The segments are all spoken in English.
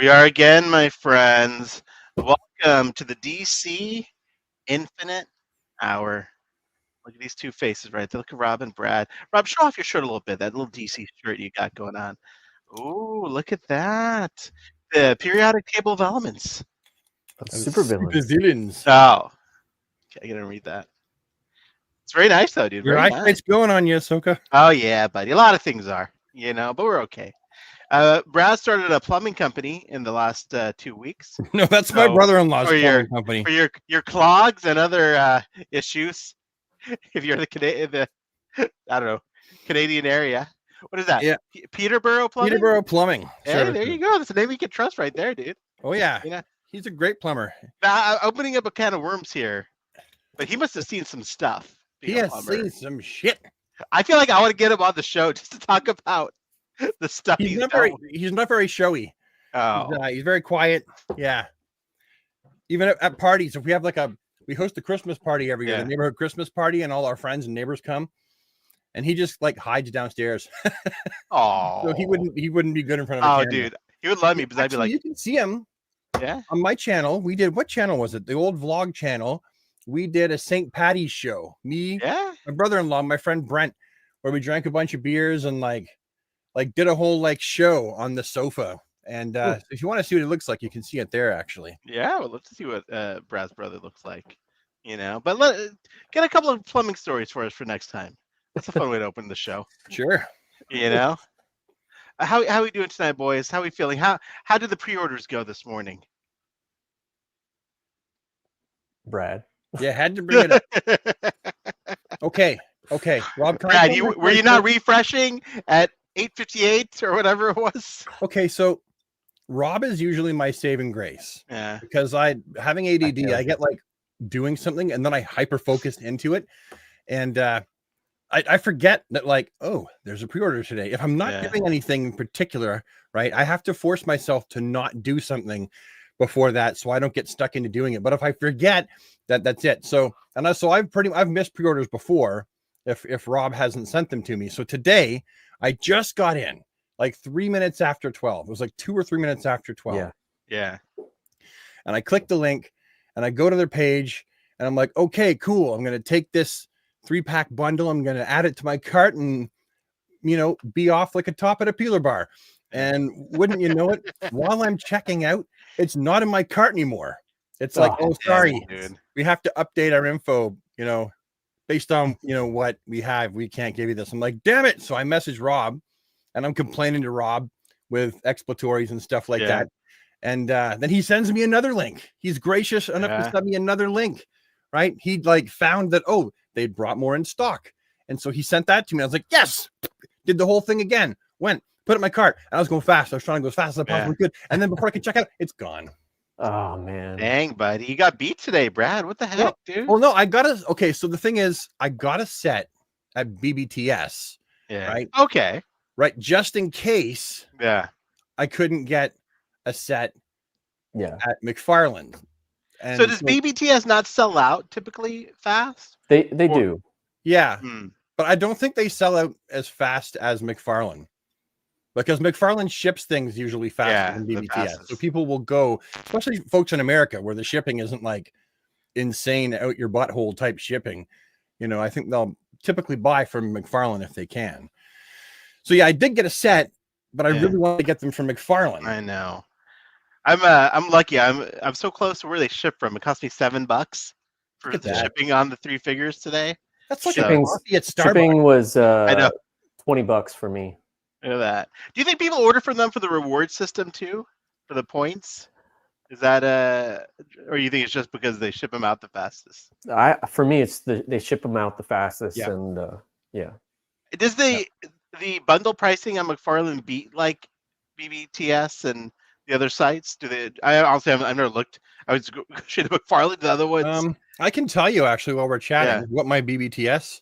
we are again, my friends. Welcome to the DC Infinite Hour. Look at these two faces right there. Look at Rob and Brad. Rob, show off your shirt a little bit, that little DC shirt you got going on. Ooh, look at that. The periodic table of elements. Supervillains. Oh, okay, I gotta read that. It's very nice, though, dude. Your Very eyesight's nice. going on you, Ahsoka. Oh, yeah, buddy. A lot of things are, but we're okay. Brad started a plumbing company in the last 2 weeks. No, that's my brother-in-law's for your plumbing company. for your clogs and other issues. If you're the I don't know, Canadian area. What is that? Yeah. Peterborough Plumbing. Peterborough Plumbing. Hey, there you go. That's a name you can trust right there, dude. Oh yeah. You know, He's a great plumber. now, I'm opening up a can of worms here, but he must have seen some stuff. He has seen some shit. I feel like I want to get him on the show just to talk about the stuff He's not done. he's not very showy. Oh, He's very quiet. Yeah. Even at parties, if we have we host a Christmas party every year, the neighborhood Christmas party, and all our friends and neighbors come, and he just hides downstairs. oh. So he wouldn't be good in front of the camera. Dude, he would love me because I'd be like, you can see him. Yeah. On my channel, we did, what channel was it? The old vlog channel. We did a St. Patty's show. Me, my brother-in-law, my friend Brent, where we drank a bunch of beers and did a whole show on the sofa. And if you want to see what it looks like, you can see it there actually. Yeah, I would love to see what Brad's brother looks like. But get a couple of plumbing stories for us for next time. That's a fun way to open the show. Sure. How are we doing tonight, boys? How are we feeling? How did the pre-orders go this morning? Brad. Yeah, had to bring it up. Okay. Rob, Brad, were you not refreshing at 8:58 or whatever it was? Okay, so Rob is usually my saving grace. Yeah. Because having ADD, I get doing something and then I hyper focus into it. And I forget that there's a pre-order today. If I'm not doing anything in particular, right, I have to force myself to not do something before that so I don't get stuck into doing it. But if I forget, that's it. So I've missed pre-orders before if Rob hasn't sent them to me. So today I just got in 3 minutes after 12. It was 2 or 3 minutes after 12. Yeah. And I click the link and I go to their page and I'm like, okay, cool. I'm going to take this 3-pack bundle. I'm going to add it to my cart and, be off like a top at a peeler bar. And wouldn't you know it, while I'm checking out, it's not in my cart anymore. It's sorry, dude. We have to update our info, based on, what we have. We can't give you this. I'm like, damn it. So I message Rob and I'm complaining to Rob with expletories and stuff like that. And then he sends me another link. He's gracious enough to send me another link, right? He found that, they brought more in stock. And so he sent that to me. I was like, yes, did the whole thing again, went, put it in my cart. And I was going fast. I was trying to go as fast as I possibly could. And then before I could check out, it's gone. Oh, man. Dang, buddy. You got beat today, Brad. What the heck, dude? Well, no, okay. So the thing is, I got a set at BBTS. Yeah. Right. Okay. Right. Just in case. Yeah. I couldn't get a set. Yeah. At McFarlane. And so does BBTS not sell out typically fast? They do. Yeah. But I don't think they sell out as fast as McFarlane. Because McFarlane ships things usually faster than BBTS. So people will go, especially folks in America where the shipping isn't insane out your butthole type shipping. I think they'll typically buy from McFarlane if they can. So yeah, I did get a set, but I really want to get them from McFarlane. I know. I'm lucky. I'm so close to where they ship from. It cost me $7 for the shipping on the 3 figures today. That's like shipping was I know. $20 for me. Look at that. Do you think people order from them for the reward system too, for the points? Is that or you think it's just because they ship them out the fastest? For me, it's they ship them out the fastest, and Does the bundle pricing on McFarlane beat BBTS and the other sites? Do they? I honestly I've never looked. I was shit at McFarlane. The other ones. I can tell you actually while we're chatting what my BBTS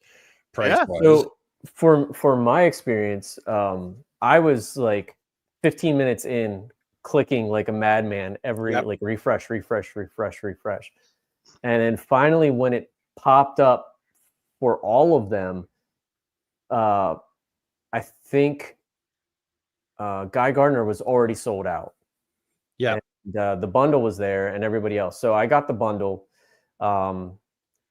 price was. So for my experience, I was 15 minutes in, clicking like a madman every refresh, and then finally when it popped up for all of them, I think Guy Gardner was already sold out. Yeah. And, the bundle was there and everybody else. So I got the bundle. And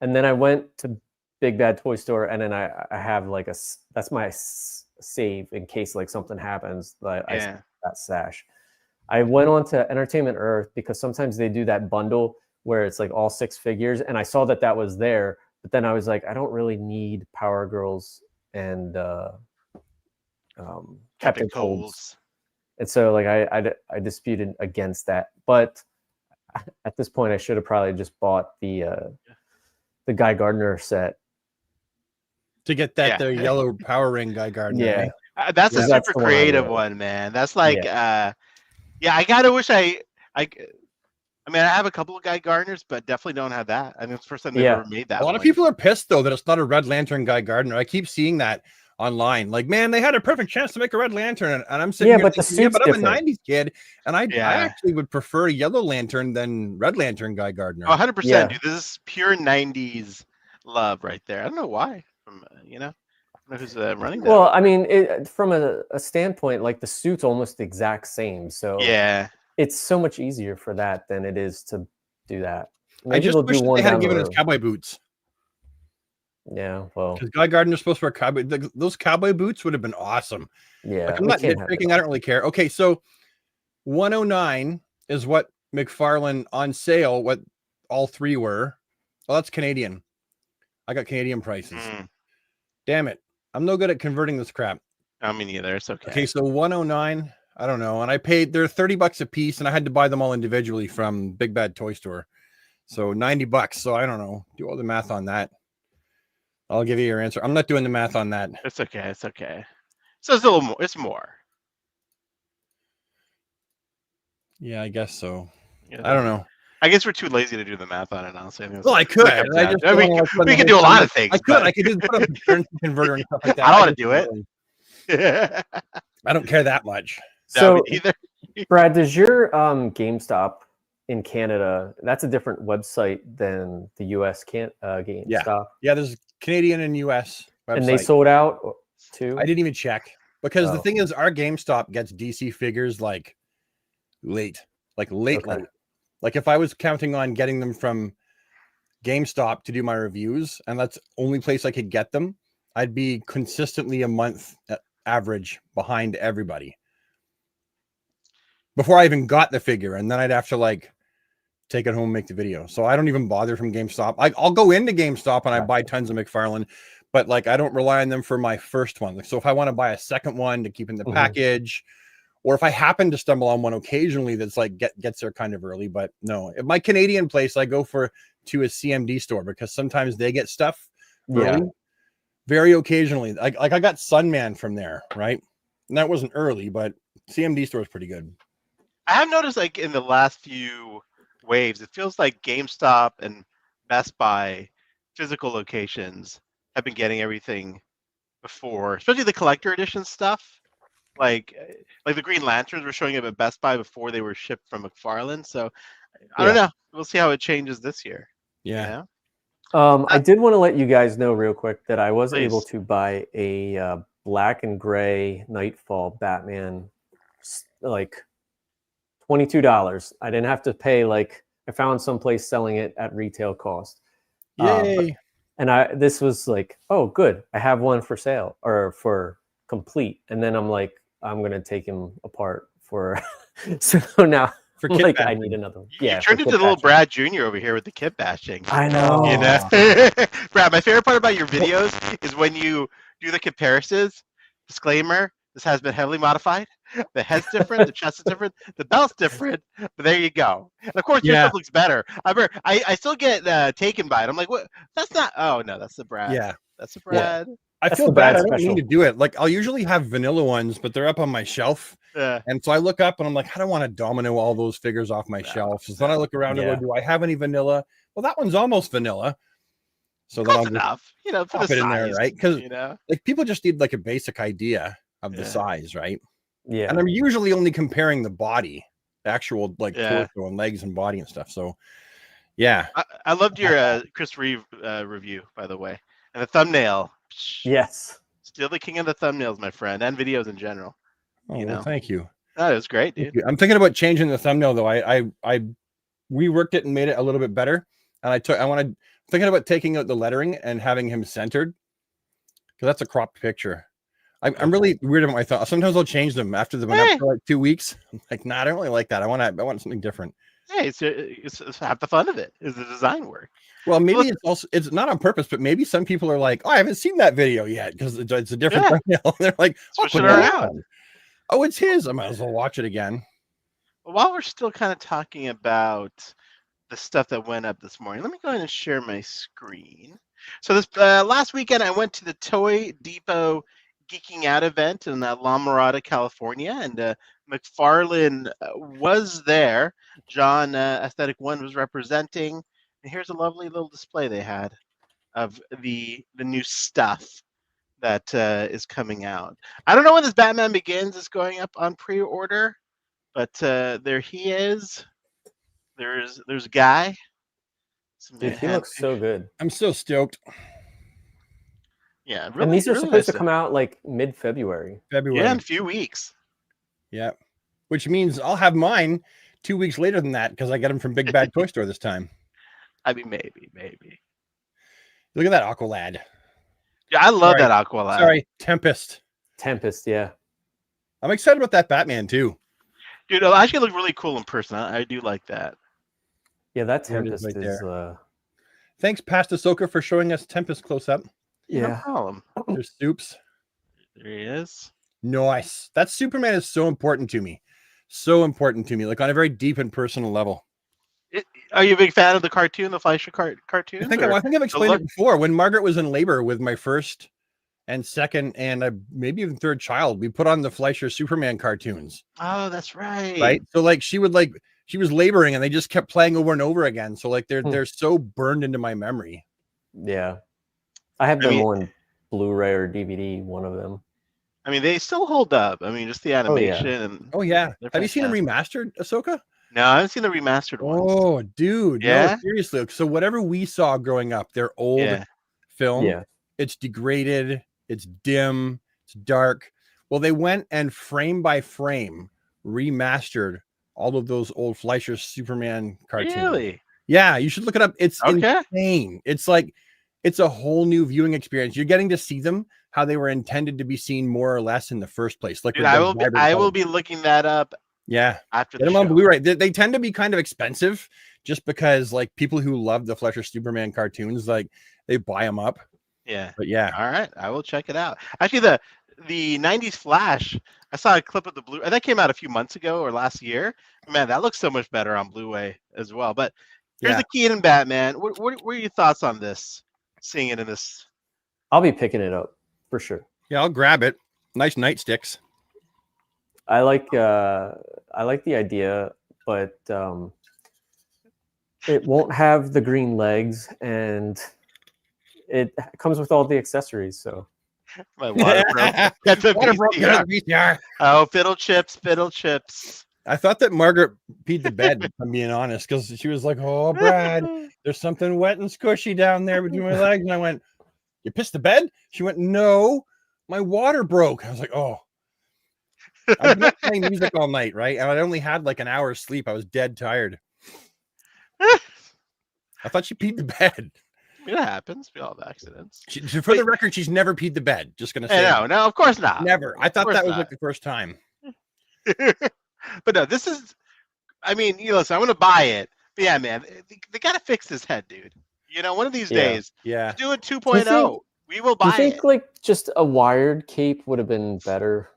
then I went to Big Bad Toy Store, and then I have like that's my save in case like something happens. Like I save that stash. I went on to Entertainment Earth because sometimes they do that bundle where it's like all 6 figures, and I saw that was there. But then I was like, I don't really need Power Girls and Captain Cold's. And so like I disputed against that. But at this point, I should have probably just bought the Guy Gardner set to get that the yellow Power Ring Guy Gardner. Yeah, that's a super creative one, man. That's like I gotta wish I mean, I have a couple of Guy Gardners, but definitely don't have that. I mean, it's the first time they've ever made that. A lot of people are pissed though that it's not a Red Lantern Guy Gardner. I keep seeing that online. Like, man, they had a perfect chance to make a Red Lantern, and I'm sitting here but thinking, but I'm a '90s kid, and I actually would prefer Yellow Lantern than Red Lantern Guy Gardner. 100%, dude. This is pure '90s love right there. I don't know why. You know, I don't know who's running that. Well, I mean, from a standpoint, like the suit's almost the exact same. So it's so much easier for that than it is to do that. Maybe I just wish they had given us cowboy boots. Yeah, well, because Guy Gardner's supposed to wear cowboy. Those cowboy boots would have been awesome. Yeah, like, I'm not nitpicking. I don't really care. Okay, so 109 is what McFarlane on sale. What all 3 were. Well, that's Canadian. I got Canadian prices. Damn it! I'm no good at converting this crap. I mean, either. It's okay. Okay, so 109. I don't know, and I paid. They're $30 a piece, and I had to buy them all individually from Big Bad Toy Store. So $90. So I don't know. Do all the math on that. I'll give you your answer. I'm not doing the math on that. It's okay. It's okay. So it's a little more. It's more. Yeah, I guess so. Yeah, I don't know. I guess we're too lazy to do the math on it, honestly. Well, I could. We could do a lot of things. I could just put up a currency converter and stuff like that. I don't want to do it. I don't care that much. So, Brad, does your GameStop in Canada, that's a different website than the US GameStop? Yeah, there's Canadian and US website. And they sold out too? I didn't even check. Because the thing is, our GameStop gets DC figures like late. Okay. Like if I was counting on getting them from GameStop to do my reviews, and that's the only place I could get them, I'd be consistently a month average behind everybody before I even got the figure. And then I'd have to like take it home and make the video. So I don't even bother from GameStop. I'll go into GameStop and I buy tons of McFarlane, but like I don't rely on them for my first one. Like, so if I want to buy a second one to keep in the package, or if I happen to stumble on one occasionally that's like gets there kind of early, but no, at my Canadian place, I go to a CMD store because sometimes they get stuff early, very occasionally. Like I got Sunman from there, right? And that wasn't early, but CMD store is pretty good. I have noticed like in the last few waves, it feels like GameStop and Best Buy physical locations have been getting everything before, especially the collector edition stuff. Like the Green Lanterns were showing up at Best Buy before they were shipped from McFarlane. So I don't know. We'll see how it changes this year. Yeah. I did want to let you guys know real quick that I was able to buy a black and gray Nightfall Batman, like $22. I didn't have to pay. Like I found someplace selling it at retail cost. Yay! And this was like, oh, good. I have one for sale or for complete. And then I'm like, I'm gonna take him apart for. So now, for like, I need another one. Yeah, you turned into the little Brad Jr. over here with the kit bashing. I know. You know, Brad. My favorite part about your videos is when you do the comparisons. Disclaimer: this has been heavily modified. The head's different, the chest is different, the belt's different. But there you go. And of course, your stuff looks better. I still get taken by it. I'm like, what? That's not. Oh no, that's the Brad. Yeah, that's the Brad. Yeah. I feel bad. I don't need to do it. Like I'll usually have vanilla ones, but they're up on my shelf. Yeah. And so I look up and I'm like, I don't want to domino all those figures off my shelf. So then I look around and go, do I have any vanilla? Well, that one's almost vanilla. So then I'll enough, you know, pop it in there, right? Because you know, like people just need like a basic idea of the size, right? Yeah. And I'm usually only comparing the body, the actual like torso and legs and body and stuff. So yeah. I loved your Chris Reeve review, by the way. And the thumbnail. Yes. Still the king of the thumbnails, my friend, and videos in general. Oh, well, thank you. That was great, dude. I'm thinking about changing the thumbnail though. I reworked it and made it a little bit better. And thinking about taking out the lettering and having him centered, because that's a cropped picture. I'm really weird about my thoughts. Sometimes I'll change them after them up for like 2 weeks. I'm like, nah, I don't really like that. I want something different. Hey, it's half the fun of it is the design work. Well, maybe it's not on purpose, but maybe some people are like, oh, I haven't seen that video yet because it's a different thumbnail. They're like, switch it around. Oh, it's his. I might as well watch it again. Well, while we're still kind of talking about the stuff that went up this morning, let me go ahead and share my screen. So this last weekend, I went to the Toy Depot Geeking Out event in La Mirada, California, and McFarlane was there. John Aesthetic One was representing, and here's a lovely little display they had of the new stuff that is coming out. I don't know when this Batman Begins is going up on pre-order, but there he is. There's Guy. Dude, he looks so good. I'm so stoked. Yeah, really, and these are really supposed to come out like mid-February. Yeah, in a few weeks. Yeah, which means I'll have mine 2 weeks later than that because I got them from Big Bad Toy Store this time. I mean, maybe. Look at that Aqualad. Yeah, I love that Aqualad. Sorry, Tempest. Yeah. I'm excited about that Batman too. Dude, it'll actually look really cool in person. I do like that. Yeah, that Tempest is there. Thanks, Past Ahsoka, for showing us Tempest close up. Yeah. No problem. There's Soups. There he is. Nice. That Superman is so important to me. So important to me, like on a very deep and personal level. Are you a big fan of the cartoon, the Fleischer cartoon? I think I've explained it before. When Margaret was in labor with my first and second and maybe even third child, we put on the Fleischer Superman cartoons. Oh, that's right. Right. So she was laboring and they just kept playing over and over again. So they're so burned into my memory. Yeah. I have them on Blu-ray or DVD, one of them. I mean, they still hold up. I mean, just the animation. Oh yeah. Have you seen them remastered, Ahsoka? No, I haven't seen the remastered ones. Oh, dude. Yeah. No, seriously. So whatever we saw growing up, they're old film. Yeah. It's degraded. It's dim. It's dark. Well, they went and frame by frame remastered all of those old Fleischer Superman cartoons. Really? Yeah, you should look it up. It's insane. It's like it's a whole new viewing experience. You're getting to see them how they were intended to be seen more or less in the first place. Like, dude, I will be looking that up. Yeah, after get them on Blu-ray. They tend to be kind of expensive, just because like people who love the Fleischer Superman cartoons, like they buy them up. Yeah, but yeah. All right, I will check it out. Actually, the '90s Flash. I saw a clip of the Blu. That came out a few months ago or last year. Man, that looks so much better on Blu-ray as well. But here's the Keaton Batman. What are your thoughts on this? Seeing it in this, I'll be picking it up for sure. Yeah, I'll grab it. Nice nightsticks. I like the idea, but it won't have the green legs, and it comes with all the accessories. So my water broke. That's a VCR. Oh, fiddle chips. I thought that Margaret peed the bed, if I'm being honest, because she was like, "Oh, Brad, there's something wet and squishy down there between my legs." And I went, "You pissed the bed?" She went, "No, my water broke." I was like, "Oh." I've been playing music all night, right? And I only had like an hour's sleep. I was dead tired. I thought she peed the bed. It happens. We all have accidents. For the record, she's never peed the bed. Just gonna say. No, of course not. Never. I thought that was like the first time. But no, this is. I mean, listen, I'm gonna buy it. But yeah, man, they gotta fix this head, dude. One of these days. Yeah. Do it 2.0. We will buy it. Do you think like just a wired cape would have been better?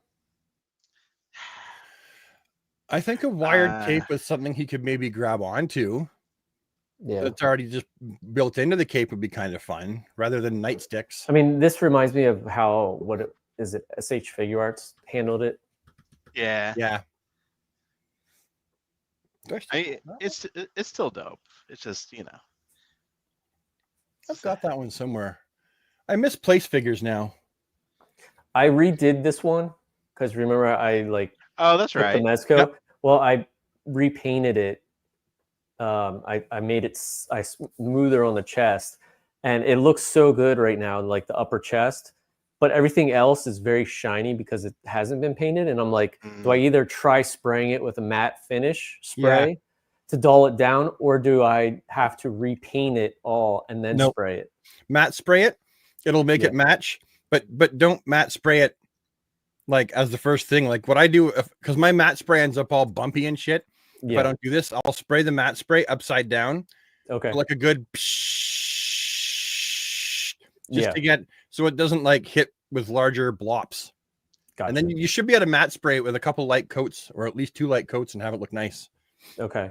I think a wired cape is something he could maybe grab onto. Yeah, it's already just built into the cape would be kind of fun rather than nightsticks. I mean, this reminds me of how SH Figure Arts handled it. Yeah. It's still dope. It's just I've got that one somewhere. I miss place figures now. I redid this one because remember I like. Oh, that's right. The Mezco. Yep. Well, I repainted it. I made it smoother on the chest, and it looks so good right now. Like the upper chest, but everything else is very shiny because it hasn't been painted. And I'm like, do I either try spraying it with a matte finish spray to dull it down, or do I have to repaint it all and then spray it? Matte spray it. It'll make it match, but don't matte spray it like as the first thing. Like what I do, because my matte spray ends up all bumpy and shit. If I don't do this, I'll spray the matte spray upside down. Okay. Like a good just to get so it doesn't like hit with larger blops. Gotcha. And then you should be able to matte spray it with a couple light coats, or at least 2 light coats, and have it look nice. Okay.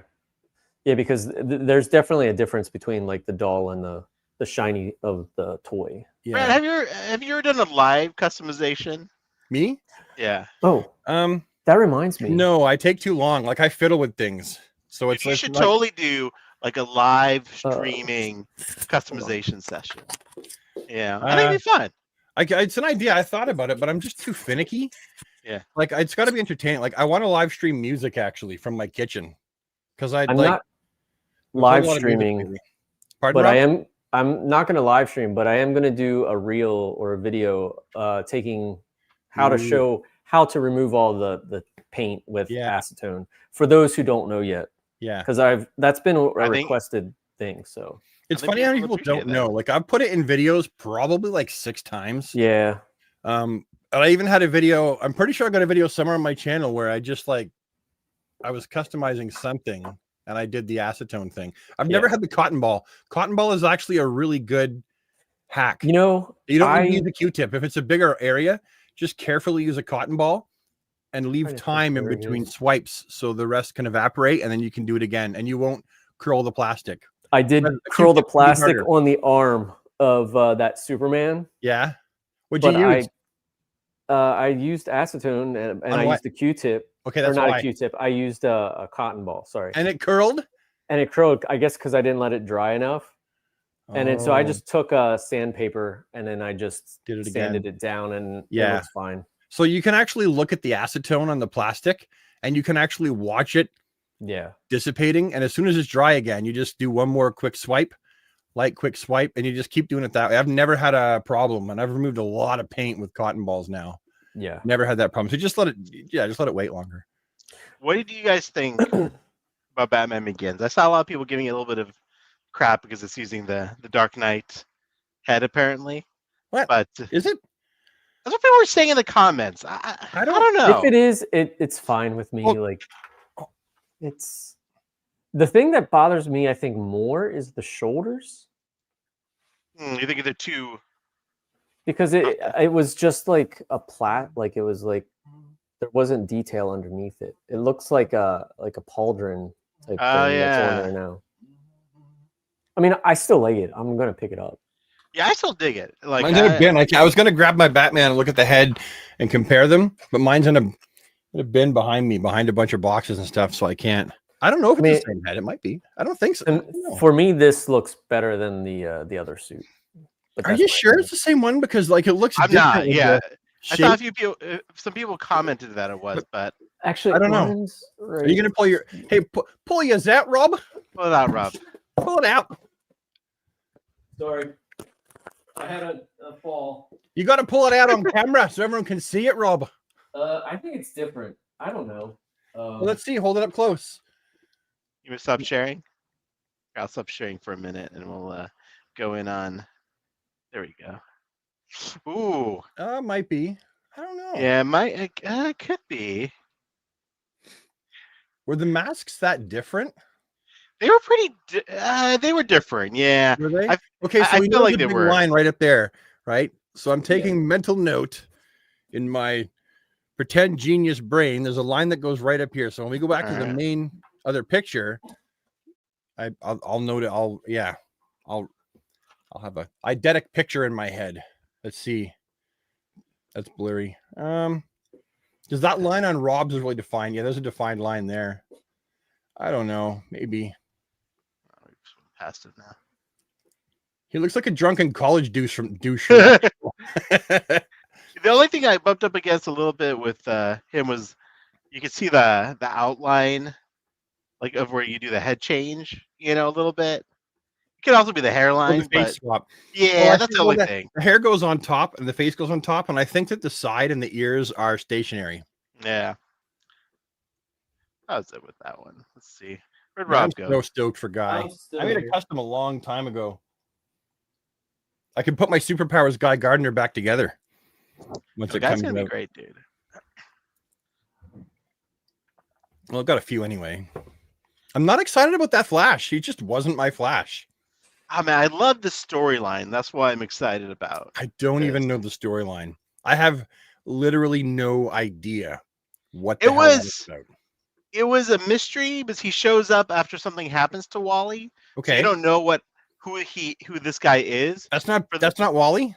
Yeah, because there's definitely a difference between like the dull and the shiny of the toy. Yeah. Brad, have you ever done a live customization? Me? Yeah. Oh, that reminds me. No, I take too long. Like I fiddle with things, so it's. You should totally do like a live streaming customization session. Yeah, I think it'd be fun. It's an idea. I thought about it, but I'm just too finicky. Yeah, like it's got to be entertaining. Like I want to live stream music actually from my kitchen, because I'm not live streaming. Pardon, Rob? I'm not going to live stream, but I am going to do a reel or a video taking how to show how to remove all the paint with acetone for those who don't know yet. Yeah, because that's been a requested thing. So it's funny how many people don't know. Like I've put it in videos probably like 6 times. Yeah. And I even had a video. I'm pretty sure I got a video somewhere on my channel where I just I was customizing something and I did the acetone thing. I've never had the cotton ball. Cotton ball is actually a really good hack. You know, you don't need to use a Q-tip. If it's a bigger area, just carefully use a cotton ball and leave time in between swipes so the rest can evaporate, and then you can do it again and you won't curl the plastic. I did curl the plastic on the arm of that Superman. Yeah. What'd you use? I used acetone and I used a Q-tip. Okay, that's not a Q-tip. I used a cotton ball. Sorry. And it curled? And it curled, I guess, because I didn't let it dry enough. And then so I just took sandpaper and then I just sanded it down, and it looks fine. So you can actually look at the acetone on the plastic and you can actually watch it dissipating. And as soon as it's dry again, you just do one more quick swipe, quick swipe, and you just keep doing it that way. I've never had a problem, and I've removed a lot of paint with cotton balls now. Yeah. Never had that problem. So just let it wait longer. What did you guys think about Batman Begins? I saw a lot of people giving it a little bit of crap because it's using the Dark Knight head, apparently. What? But is it? That's what people were saying in the comments. I don't know. If it is, it's fine with me. Well, it's the thing that bothers me, I think, more is the shoulders. You think they're too? Because it was just like a it was like there wasn't detail underneath it. It looks like a pauldron type thing that's on there now. I mean, I still like it. I'm gonna pick it up. Yeah, I still dig it. Mine's in a bin. I was gonna grab my Batman and look at the head and compare them, but mine's in a bin behind me, behind a bunch of boxes and stuff, so I can't. I don't know if it's the same head. It might be. I don't think so. And for me, this looks better than the other suit. Are you sure it's the same one? Because it looks. I'm not. Yeah, I thought a few people, some people commented that it was, but actually, I don't know. Right. Are you gonna pull your? Hey, pull your Zat, Rob. Pull it out, Rob. Pull it out. Sorry, I had a fall. You got to pull it out on camera so everyone can see it, Rob. I think it's different. I don't know. Well, let's see. Hold it up close. You want to stop sharing? I'll stop sharing for a minute, and we'll go in on. There we go. Ooh. Might be. I don't know. Yeah, it could be. Were the masks that different? They were pretty. They were different. Yeah. Were they? Okay, so we feel like the big line right up there, right? So I'm taking mental note in my pretend genius brain. There's a line that goes right up here. So when we go back to the main other picture, I'll note it. I'll have a eidetic picture in my head. Let's see. That's blurry. Does that line on Rob's is really defined? Yeah, there's a defined line there. I don't know. Maybe. Past it now. He looks like a drunken college douche. The only thing I bumped up against a little bit with him was you could see the outline, of where you do the head change, a little bit. It could also be the hairline, the face but swap. yeah, that's the only thing. The hair goes on top and the face goes on top, and I think that the side and the ears are stationary. Yeah. How's it with that one? Let's see. Where'd Man, Rob I'm go? so stoked for Guy. I made a custom a long time ago. I can put my Superpowers Guy Gardner back together once it Guy's comes gonna out. be great, dude. Well, I've got a few anyway. I'm not excited about that Flash. He just wasn't my Flash. I mean, I love the storyline. That's why I'm excited about. I don't even know the storyline. I have literally no idea what the hell that was about. It was a mystery because he shows up after something happens to Wally. Okay. So you don't know who this guy is. That's not Wally.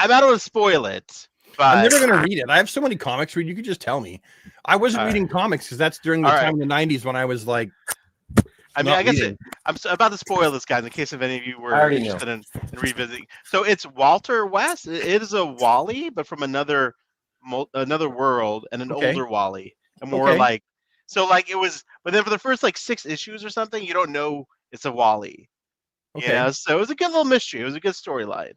I'm not going to spoil it. But I'm never going to read it. I have so many comics read. You could just tell me. I wasn't reading comics because that's during the time in the 90s when I was like. I mean, I guess I'm about to spoil this, guys, in case if any of you were interested in revisiting. So it's Walter West. It is a Wally, but from another world and an older Wally, and more like. So like it was, but then for the first like 6 issues or something, you don't know it's a Wally. Okay. You know? So it was a good little mystery. It was a good storyline.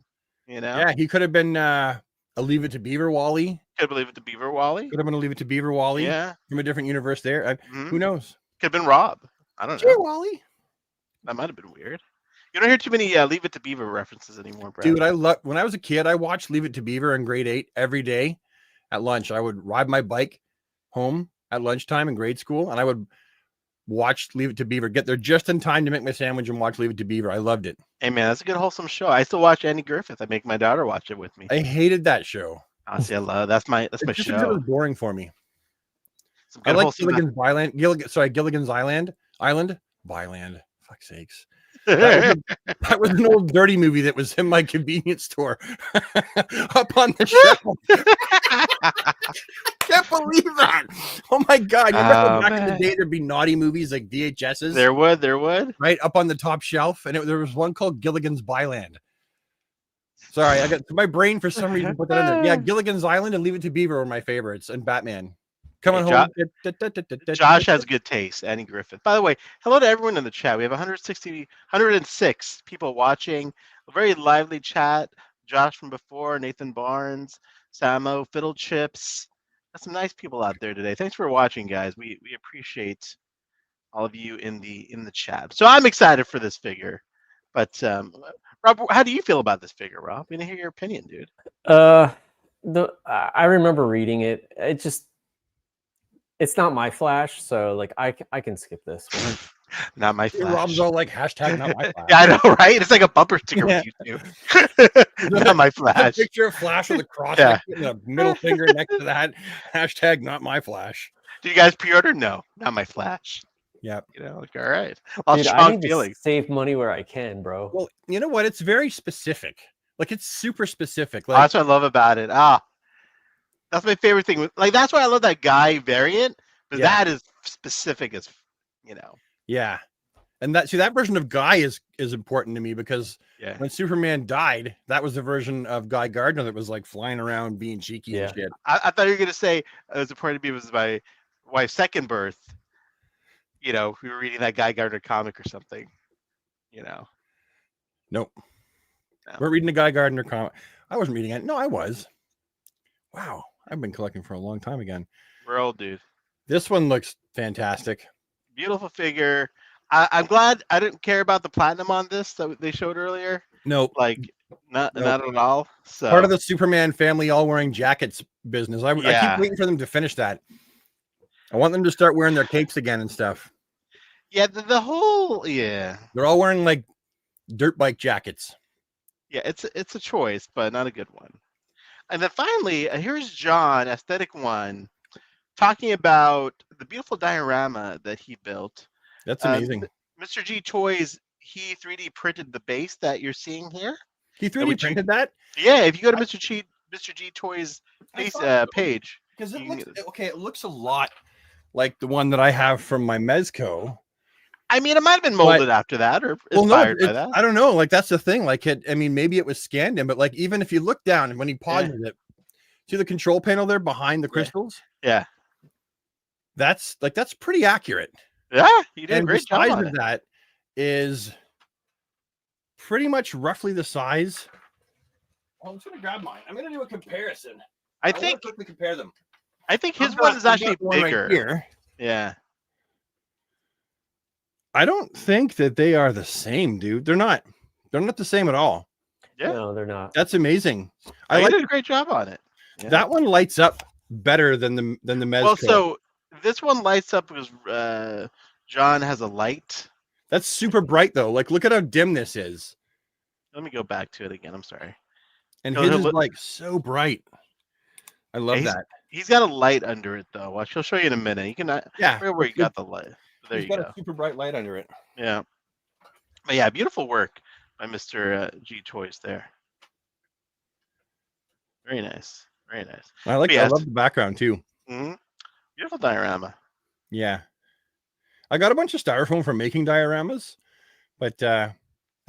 You know. Yeah, he could have been a Leave It to Beaver Wally. Could have Leave It to Beaver Wally. Could have been a Leave It to Beaver Wally. Yeah. From a different universe there. Who knows? Could have been Rob. I don't know. Hey, Wally. That might have been weird. You don't hear too many Leave It to Beaver references anymore, Brad. Dude, when I was a kid, I watched Leave It to Beaver in grade 8 every day at lunch. I would ride my bike home at lunchtime in grade school, and I would watch Leave It to Beaver, get there just in time to make my sandwich and watch Leave It to Beaver. I loved it. Hey, man, that's a good, wholesome show. I still watch Andy Griffith. I make my daughter watch it with me. I hated that show. Honestly, I love that's my show. It was boring for me. I like Gilligan's Island. Byland. Fuck's sakes. That was an old dirty movie that was in my convenience store up on the shelf. Can't believe that. Oh my god. You remember back in the day there'd be naughty movies like VHSs? There would. Right up on the top shelf. And there was one called Gilligan's Byland. Sorry, I got my brain for some reason put that in there. Yeah, Gilligan's Island and Leave It to Beaver were my favorites, and Batman. Come on home. Josh has good taste. Andy Griffith. By the way, hello to everyone in the chat. We have 106 people watching. A very lively chat. Josh from before, Nathan Barnes, Samo, Fiddle Chips. Got some nice people out there today. Thanks for watching, guys. We appreciate all of you in the chat. So I'm excited for this figure. But Rob, how do you feel about this figure, Rob? We didn't hear your opinion, dude. I remember reading it. It's not my Flash, so like I can skip this one. Not my Flash. Rob's all like hashtag not my Flash. Yeah, I know, right? It's like a bumper sticker with you two. Not my Flash. Picture of Flash with a cross and a middle finger next to that. Hashtag not my Flash. Did you guys pre-order? No, not my Flash. Yeah. You know, like, all right. Dude, I need to save money where I can, bro. Well, you know what? It's very specific. Like it's super specific. Like, that's what I love about it. That's my favorite thing. Like that's why I love that Guy variant, because that is specific as Yeah. And that version of Guy is important to me because when Superman died, that was the version of Guy Gardner that was like flying around being cheeky and shit. I thought you were gonna say it was important to me was my wife's second birth. We were reading that Guy Gardner comic or something. Nope. No. We're reading the Guy Gardner comic. I wasn't reading it. No, I was. Wow. I've been collecting for a long time again. We're old, dude. This one looks fantastic. Beautiful figure. I'm glad I didn't care about the platinum on this that they showed earlier. Nope. Like not at all. So part of the Superman family all wearing jackets business. I keep waiting for them to finish that. I want them to start wearing their capes again and stuff. Yeah, the whole they're all wearing like dirt bike jackets. Yeah, it's a choice, but not a good one. And then finally, here's John, Aesthetic One, talking about the beautiful diorama that he built. That's amazing. Mr. G Toys, he 3D printed the base that you're seeing here. He 3D printed that? Yeah, if you go to Mr. G Toys page. Because it looks a lot like the one that I have from my Mezco. I mean, it might have been molded after that or inspired by that. I don't know. Like, that's the thing. Like, maybe it was scanned in, but like, even if you look down and when he pauses it, see the control panel there behind the crystals? Yeah. That's like, that's pretty accurate. Yeah, you did a great job on it. The size of that is, that is, like, that's pretty accurate. And the size of that is, I mean, maybe it was scanned in, but like, even if you look down and when he pauses it, see the control panel there behind the crystals? Yeah. That's pretty accurate. Yeah, you did a great job on it. pretty much roughly the size. Well, I'm just gonna grab mine. I'm gonna do a comparison. I think quickly compare them. I think his one is actually bigger. Right here. Yeah. I don't think that they are the same, dude. They're not. They're not the same at all. Yeah. No, they're not. That's amazing. I did a great job on it. Yeah. That one lights up better than the Mezco. Well, so this one lights up because John has a light. That's super bright though. Like, look at how dim this is. Let me go back to it again. I'm sorry. And his is like so bright. I love that. He's got a light under it though. Watch, he'll show you in a minute. You can I forget where he got the light. There you go. Got a super bright light under it. Yeah. But yeah, beautiful work by Mr. G Toys there. Very nice. Very nice. I love the background too. Mm-hmm. Beautiful diorama. Yeah. I got a bunch of styrofoam for making dioramas, but I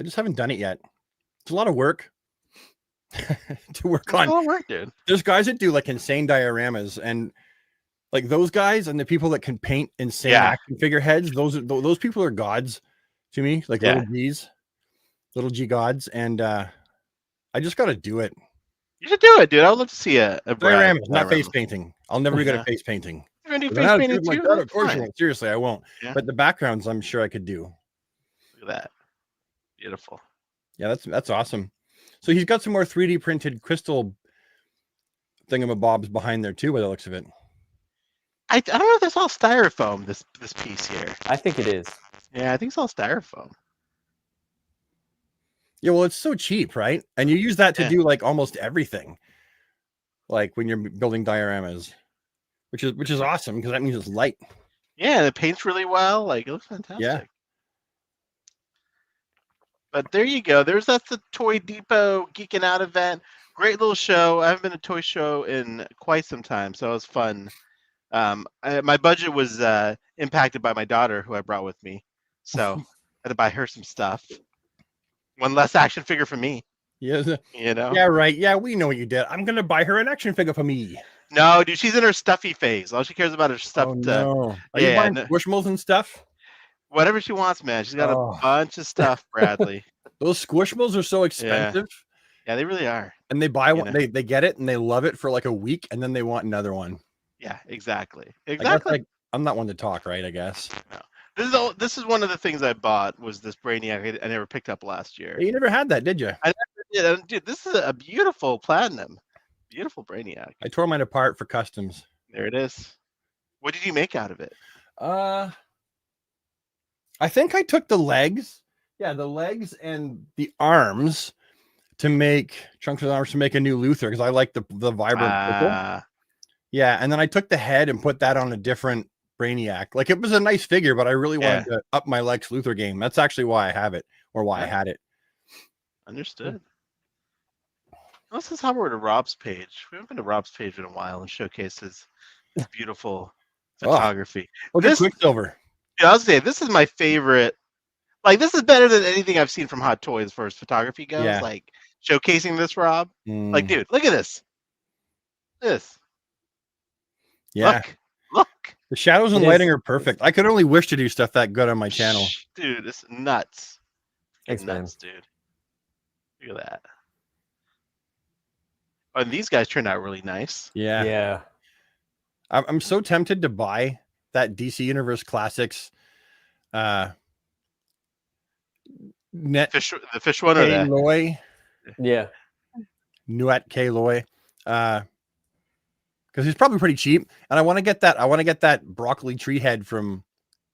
just haven't done it yet. It's a lot of work to work on. It's a lot of work, dude. There's guys that do like insane dioramas, and like those guys and the people that can paint insane action figureheads, those people are gods to me, like little G gods. And I just got to do it. You should do it, dude. I would love to see a diorama, not face painting. I'll never be good at face painting. You're gonna do face painting too? Like that, of course you won't. Seriously, I won't. Yeah. But the backgrounds, I'm sure I could do. Look at that. Beautiful. Yeah, that's awesome. So he's got some more 3D printed crystal thingamabobs behind there too, by the looks of it. I don't know if that's all styrofoam, this piece here. I think it is. Yeah, I think it's all styrofoam. Yeah, well, it's so cheap, right? And you use that to do like almost everything. Like when you're building dioramas, which is awesome because that means it's light. Yeah, and it paints really well. Like, it looks fantastic. Yeah. But there you go. That's the Toy Depot Geeking Out event. Great little show. I haven't been to a toy show in quite some time, so it was fun. My budget was impacted by my daughter, who I brought with me, so I had to buy her some stuff. One less action figure for me. Yeah, you know. Yeah, right. Yeah, we know what you did. I'm gonna buy her an action figure for me. No, dude, she's in her stuffy phase. All she cares about is stuff. Oh, no. Are you buying Squishmallows and stuff? Whatever she wants, man. She's got a bunch of stuff, Bradley. Those Squishmallows are so expensive. Yeah, they really are. And they buy one, they get it and they love it for like a week, and then they want another one. Yeah, exactly. I'm not one to talk, right? I guess. No. This is one of the things I bought was this Brainiac I never picked up last year. You never had that, did you? I never did. Dude, this is a beautiful platinum. Beautiful Brainiac. I tore mine apart for customs. There it is. What did you make out of it? I think I took the legs. Yeah, the legs and the arms to make chunks of the arms to make a new Luthor because I like the vibrant purple. Yeah, and then I took the head and put that on a different Brainiac. Like, it was a nice figure, but I really wanted to up my Lex Luthor game. That's actually why I have it, or why I had it. Understood. Let's just hop over to Rob's page. We haven't been to Rob's page in a while and showcase his beautiful photography. Look at Quicksilver. Yeah, I'll say this is my favorite. Like, this is better than anything I've seen from Hot Toys as far as photography goes. Yeah. Like, showcasing this, Rob. Like, dude, look at this. Yeah. Look. The shadows and lighting are perfect. I could only wish to do stuff that good on my channel. Dude, it's nuts. Thanks, nuts, dude. Look at that. Oh, and these guys turned out really nice. Yeah. Yeah. I'm so tempted to buy that DC Universe Classics the fish one or that? Loy. Yeah. Nuet K Loy. Because he's probably pretty cheap. And I want to get that broccoli tree head from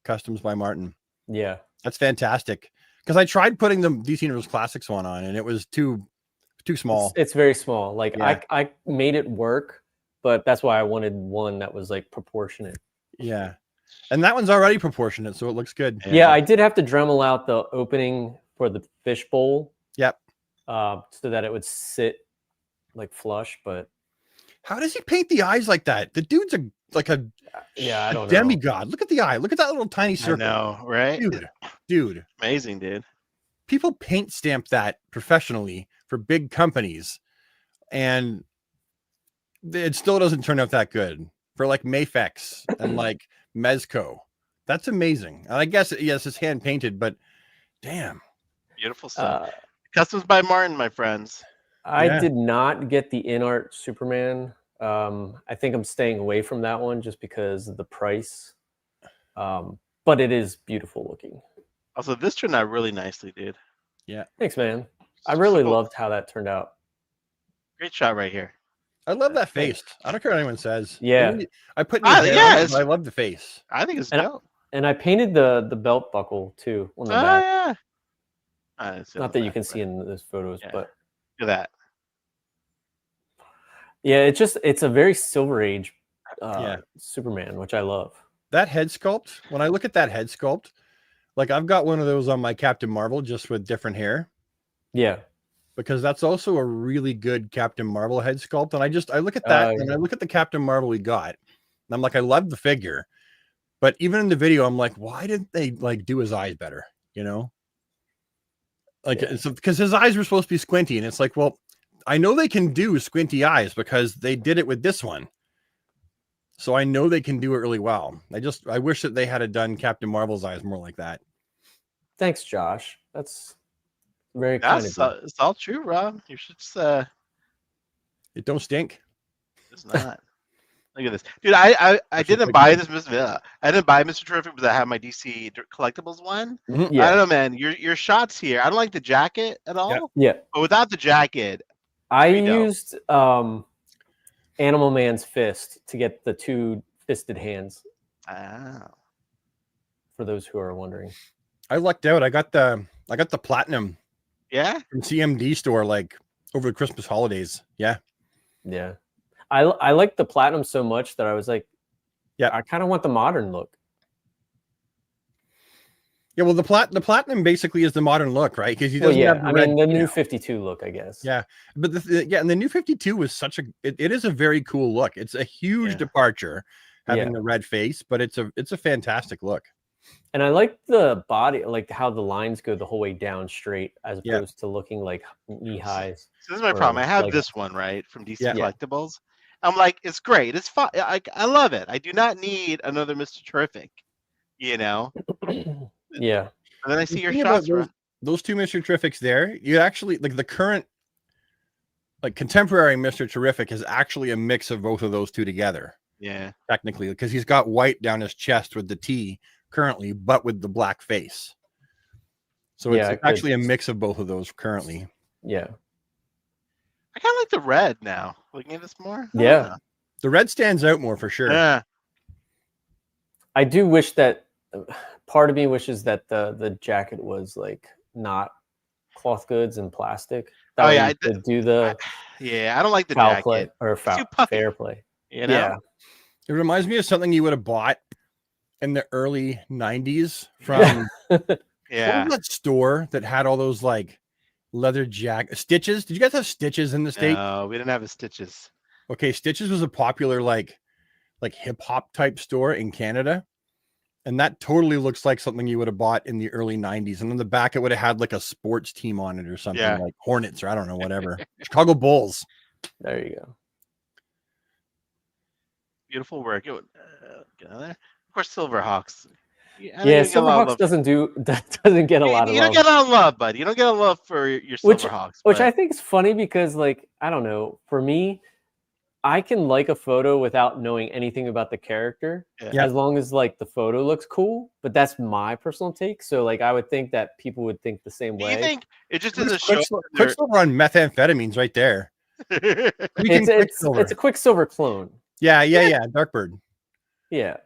Customs by Martin. Yeah. That's fantastic. Because I tried putting the DC Universe Classics one on and it was too small. It's very small. Like I made it work, but that's why I wanted one that was like proportionate. Yeah. And that one's already proportionate, so it looks good. Yeah, I did have to Dremel out the opening for the fish bowl. Yep. So that it would sit like flush, but how does he paint the eyes like that? The dude's I don't know. Demigod. Look at the eye. Look at that little tiny circle. I know, right? Dude. Amazing, dude. People paint stamp that professionally for big companies, and it still doesn't turn out that good for like Mafex and like Mezco. That's amazing. And I guess, yes, it's hand painted, but damn. Beautiful stuff. Customs by Martin, my friends. I did not get the in-art Superman. I think I'm staying away from that one just because of the price. But it is beautiful looking. Also, this turned out really nicely, dude. Yeah. Thanks, man. I really loved how that turned out. Great shot right here. I love that face. I don't care what anyone says. Yeah. I put I love the face. I think it's dope. And I painted the belt buckle too on the back. Yeah. Not that you can see in those photos, but look at that. Yeah, it's a very Silver Age Superman, which I love. That head sculpt, when I look at that head sculpt, like I've got one of those on my Captain Marvel just with different hair. Yeah. Because that's also a really good Captain Marvel head sculpt. And I look at that and I look at the Captain Marvel we got. And I'm like, I love the figure. But even in the video, I'm like, why didn't they like do his eyes better? You know? Like, because his eyes were supposed to be squinty. And it's like, well, I know they can do squinty eyes because they did it with this one. So I know they can do it really well. I wish that they had done Captain Marvel's eyes more like that. Thanks, Josh. That's very kind of you. It's all true, Rob. You should just it don't stink. It's not. Look at this, dude. I didn't buy this. I didn't buy Mr. Terrific because I have my DC collectibles one. Mm-hmm. Yeah. I don't know, man. Your shots here. I don't like the jacket at all. Yeah. But without the jacket, I used Animal Man's fist to get the two fisted hands. Oh. For those who are wondering, I lucked out. I got the platinum. Yeah. From CMD store like over the Christmas holidays. Yeah. Yeah. I like the platinum so much that I was like, I kind of want the modern look. Yeah, well, the platinum basically is the modern look, right? Because he doesn't have the red, the new 52 look, I guess. Yeah, but and the new 52 was it is a very cool look. It's a huge departure having the red face, but it's a fantastic look. And I like the body, like how the lines go the whole way down straight, as opposed to looking like knee highs. So this is my problem. I have this one right from DC Collectibles. I'm like, it's great. It's fun. I love it. I do not need another Mr. Terrific. You know. Yeah. And then I see your shots. Those two Mr. Terrifics there. You actually like the current, like contemporary Mr. Terrific is actually a mix of both of those two together. Yeah. Technically, because he's got white down his chest with the T currently, but with the black face. So it's actually a mix of both of those currently. Yeah. I kind of like the red now. Looking at this more. Yeah. The red stands out more for sure. Yeah. I do wish that part of me wishes that the jacket was like not cloth goods and plastic. I don't like the jacket play or fair play. You know? Yeah. It reminds me of something you would have bought in the early 90s from what was that store that had all those like leather Stitches? Did you guys have Stitches in the States? No, we didn't have a Stitches. Okay, Stitches was a popular like hip hop type store in Canada. And that totally looks like something you would have bought in the early 90s. And on the back, it would have had like a sports team on it or something like Hornets or I don't know, whatever. Chicago Bulls. There you go. Beautiful work. Get on there. Of course, Silverhawks. Silverhawks doesn't get a lot of love. You don't get a lot of love, buddy. You don't get a love for your Silverhawks. Which I think is funny because, like, I don't know. For me, I can like a photo without knowing anything about the character, as long as like the photo looks cool. But that's my personal take. So, like, I would think that people would think the same way. You think it just doesn't show? Quicksilver on methamphetamines, right there. It's a Quicksilver clone. Yeah, Darkbird. Yeah,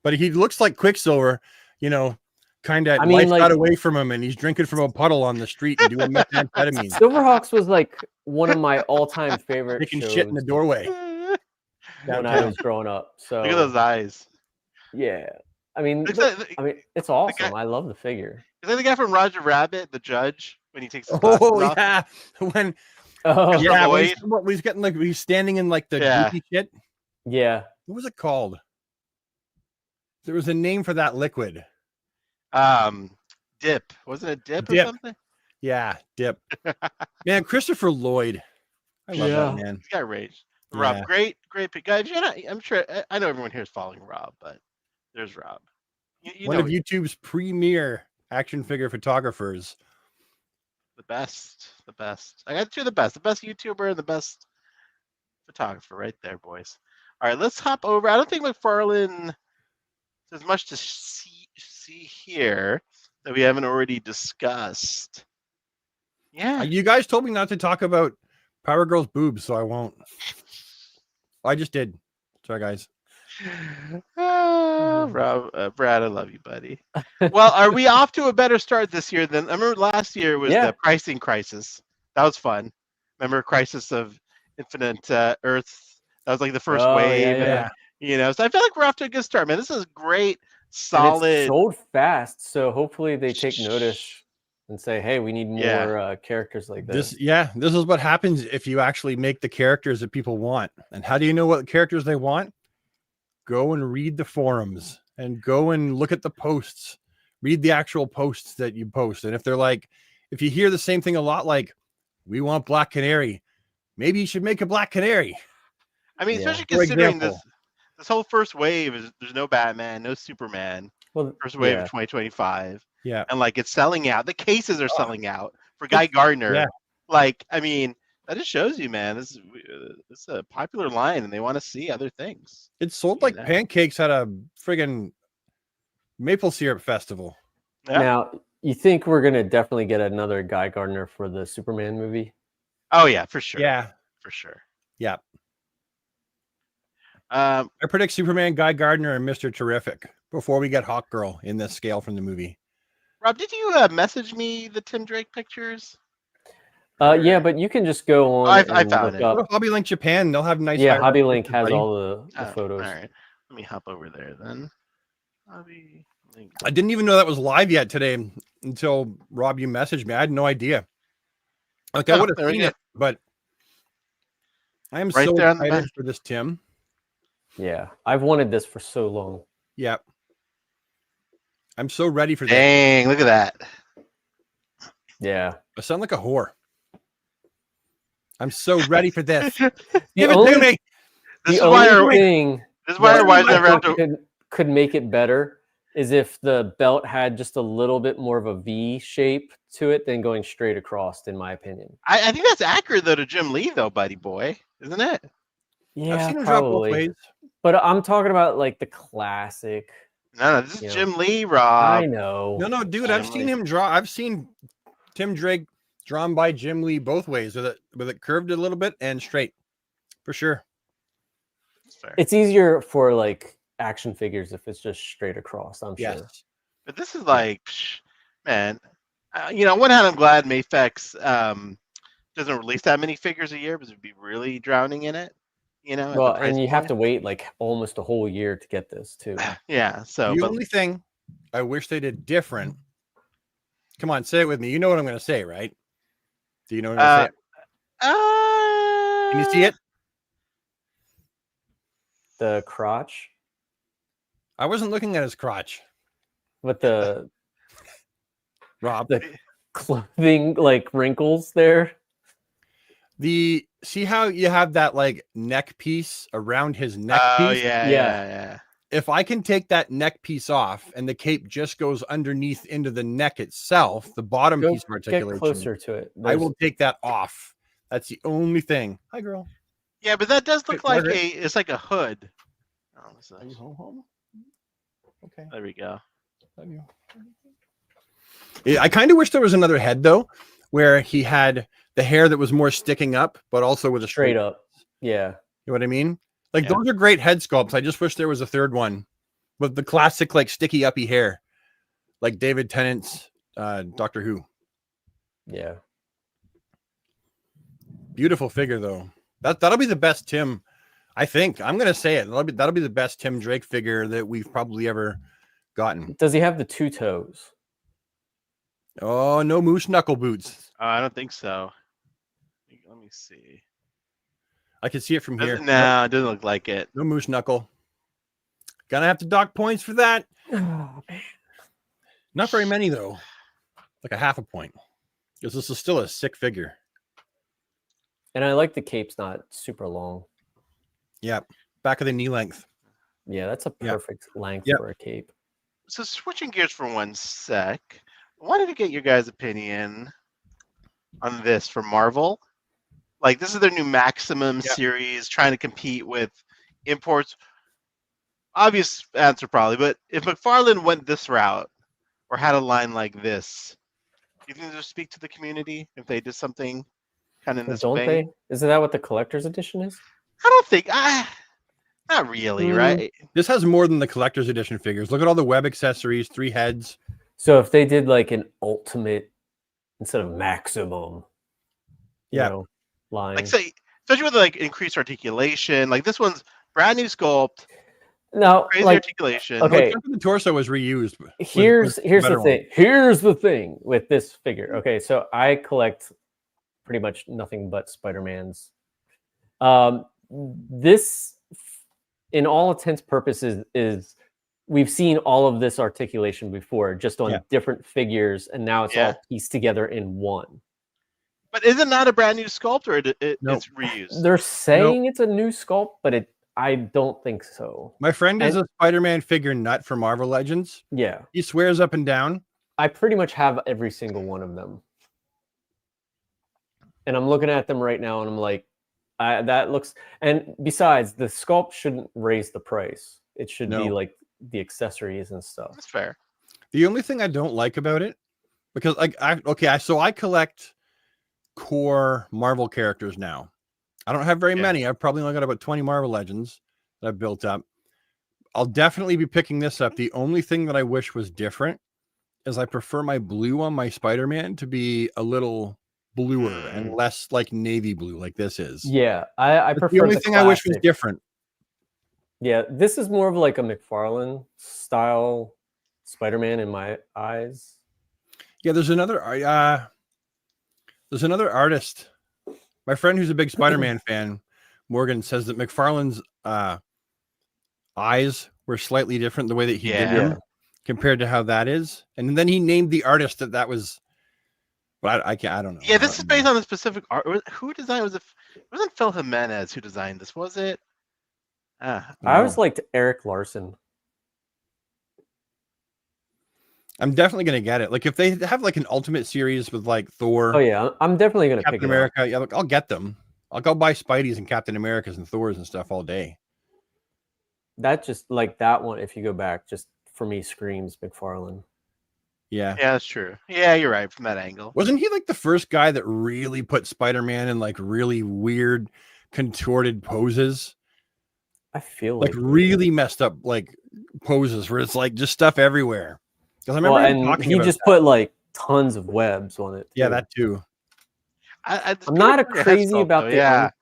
but he looks like Quicksilver. You know, kind of. Life got away from him, and he's drinking from a puddle on the street and doing methamphetamine. Silverhawks was like one of my all-time favorite. Making shit in the doorway when I was growing up. So look at those eyes. Yeah, I mean, it's awesome. I love the figure. Is that the guy from Roger Rabbit, the judge, when he takes his glasses off? Yeah, when he's getting like he's standing in like the goofy shit. Yeah, what was it called? There was a name for that liquid. Dip. Wasn't it Dip or something? Yeah, Dip. Man, Christopher Lloyd. I love that man. He's got rage. Rob, great pick. Guys, I'm sure I know everyone here is following Rob, but there's Rob. One of YouTube's premier action figure photographers. The best. I got two of the best. The best YouTuber and the best photographer right there, boys. All right, let's hop over. I don't think McFarlane there's much to see here that we haven't already discussed. Yeah. You guys told me not to talk about Power Girl's boobs, so I won't. I just did. Sorry, guys. Rob, Brad, I love you, buddy. Well, are we off to a better start this year than I remember last year was the pricing crisis. That was fun. Remember Crisis of Infinite Earths? That was like the first wave. Yeah. You know, so I feel like we're off to a good start, man. This is great, solid. And it's sold fast, so hopefully they take notice and say, "Hey, we need more characters like this." This is what happens if you actually make the characters that people want. And how do you know what characters they want? Go and read the forums and go and look at the posts. Read the actual posts that you post. And if they're like, if you hear the same thing a lot, like, we want Black Canary, maybe you should make a Black Canary. I mean, especially considering this whole first wave is there's no Batman, no Superman. Well, first wave of 2025. Yeah. And like it's selling out. The cases are selling out for Guy Gardner. Yeah. Like, I mean, that just shows you, man. This is a popular line, and they want to see other things. It sold like pancakes at a friggin' maple syrup festival. Yeah. Now, you think we're gonna definitely get another Guy Gardner for the Superman movie? Oh yeah, for sure. Yeah, for sure. Yeah. I predict Superman, Guy Gardner, and Mr. Terrific before we get Hawkgirl in this scale from the movie. Rob, did you message me the Tim Drake pictures? Yeah, but you can just go on. I found it. Go to Hobby Link Japan. They'll have nice. Yeah, Hobby Link has all the photos. All right, let me hop over there then. Hobby Link. I didn't even know that was live yet today until Rob, you messaged me. I had no idea. Like I would have seen it, but I am so excited for this, Tim. Yeah, I've wanted this for so long. Yeah, I'm so ready for this. Dang, look at that. Yeah, I sound like a whore. I'm so ready for this. Give it to me. This is why our wives never have to. Could make it better is if the belt had just a little bit more of a V shape to it than going straight across, in my opinion. I think that's accurate though to Jim Lee though, buddy boy, isn't it? Yeah, I've seen him drop both ways. But I'm talking about like the classic. No, this is Jim Lee, Rob. I know. No, dude, I've seen him draw. I've seen Tim Drake drawn by Jim Lee both ways, with it curved a little bit and straight, for sure. It's easier for like action figures if it's just straight across. I'm sure. But this is like, man. You know, on one hand, I'm glad Mafex doesn't release that many figures a year because it'd be really drowning in it. You know, well, and you have to wait like almost a whole year to get this too. Yeah. So the only thing I wish they did different. Come on, say it with me. You know what I'm going to say, right? Do you know what I'm going to say? Can you see it? The crotch. I wasn't looking at his crotch. But the Rob, the clothing like wrinkles there. See how you have that like neck piece around his neck piece? Yeah. If I can take that neck piece off and the cape just goes underneath into the neck itself, the bottom piece of articulation, get closer to it. I will take that off. That's the only thing. Hi, girl. Yeah, but that does look like it's like a hood. Oh, are you home? Okay. There we go. Love you. Yeah, I kind of wish there was another head though, where he had the hair that was more sticking up, but also with a straight up. Yeah. You know what I mean? Like those are great head sculpts. I just wish there was a third one with the classic like sticky uppy hair, like David Tennant's Doctor Who. Yeah. Beautiful figure though. That'll be the best Tim. I think I'm gonna say it. That'll be the best Tim Drake figure that we've probably ever gotten. Does he have the two toes? Oh, no moose knuckle boots. I don't think so. Let me see. I can see it from here. No, it doesn't look like it. No moose knuckle. Gonna have to dock points for that. Oh, man. Not very many though. Like a half a point. Because this is still a sick figure. And I like the cape's not super long. Yeah. Back of the knee length. Yeah, that's a perfect length for a cape. So switching gears for one sec, I wanted to get your guys' opinion on this for Marvel. Like, this is their new Maximum series, trying to compete with imports. Obvious answer probably, but if McFarlane went this route or had a line like this, do you think they would speak to the community if they did something kind of in this Don't vein? they? Isn't that what the collector's edition is? I don't think. Not really, right? This has more than the collector's edition figures. Look at all the web accessories, 3 heads. So if they did like an ultimate instead of maximum, you know, line. Like, say, especially with like increased articulation. Like, this one's brand new sculpt. No, Crazy like, articulation. Okay, the torso was reused. Here's the thing. Here's the thing with this figure. Okay, so I collect pretty much nothing but Spider-Mans. This, in all intents purposes, is we've seen all of this articulation before, just on different figures, and now it's all pieced together in one. But is it not a brand new sculpt, or it's reused? They're saying it's a new sculpt, but I don't think so. My friend is a Spider-Man figure nut for Marvel Legends. Yeah. He swears up and down. I pretty much have every single one of them. And I'm looking at them right now, and I'm like, that looks... And besides, the sculpt shouldn't raise the price. It should be like the accessories and stuff. That's fair. The only thing I don't like about it, because so I collect core Marvel characters now. I don't have very many. I've probably only got about 20 Marvel Legends that I've built up. I'll definitely be picking this up. The only thing that I wish was different is I prefer my blue on my Spider-Man to be a little bluer and less like navy blue like this is. Yeah, I prefer the only thing I wish was different. Yeah, this is more of like a McFarlane style Spider-Man in my eyes. Yeah, there's another artist. My friend who's a big Spider-Man fan, Morgan, says that McFarlane's eyes were slightly different the way that he did them compared to how that is. And then he named the artist that was, but I don't know. Yeah, this is based on a specific art. Who designed it? Wasn't Phil Jimenez who designed this, was it? I always liked Eric Larson. I'm definitely gonna get it. Like if they have like an ultimate series with like Thor. Oh yeah, I'm definitely gonna pick America. It up. Yeah, look, I'll get them. I'll go buy Spideys and Captain Americas and Thors and stuff all day. That just like that one, if you go back, just for me screams McFarlane. Yeah. Yeah, that's true. Yeah, you're right from that angle. Wasn't he like the first guy that really put Spider-Man in like really weird contorted poses? I feel like really messed up like poses where it's like just stuff everywhere. Because I remember he just put like tons of webs on it. Too. Yeah, that too. I'm not crazy about the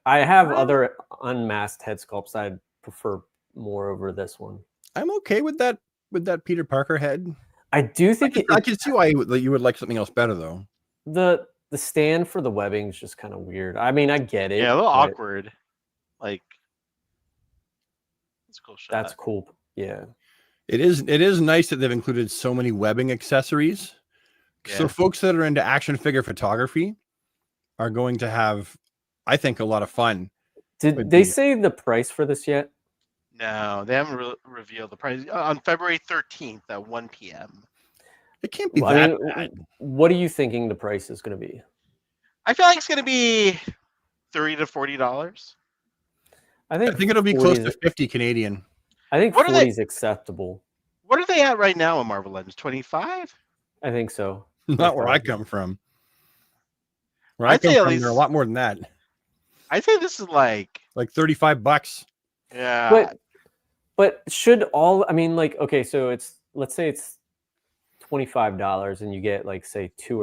I have other unmasked head sculpts I'd prefer more over this one. I'm okay with that Peter Parker head. I do think I can see why you would like something else better though. The stand for the webbing is just kind of weird. I mean, I get it. Yeah, a little awkward. Like that's cool shot. That's cool. Yeah. It is nice that they've included so many webbing accessories. Yeah. So folks that are into action figure photography are going to have, I think, a lot of fun. Did they say the price for this yet? No, they haven't revealed the price. On February 13th at 1 p.m. It can't be that bad. What are you thinking the price is going to be? I feel like it's going to be $30 to $40. I think it'll be close to 50 Canadian. I think 40 is acceptable. What are they at right now on Marvel Legends? 25? I think so. Not where I come from. Where I come from, they're a lot more than that. I'd say this is like $35. Yeah. But should all, I mean, like, okay, so let's say it's $25 and you get like, say, 2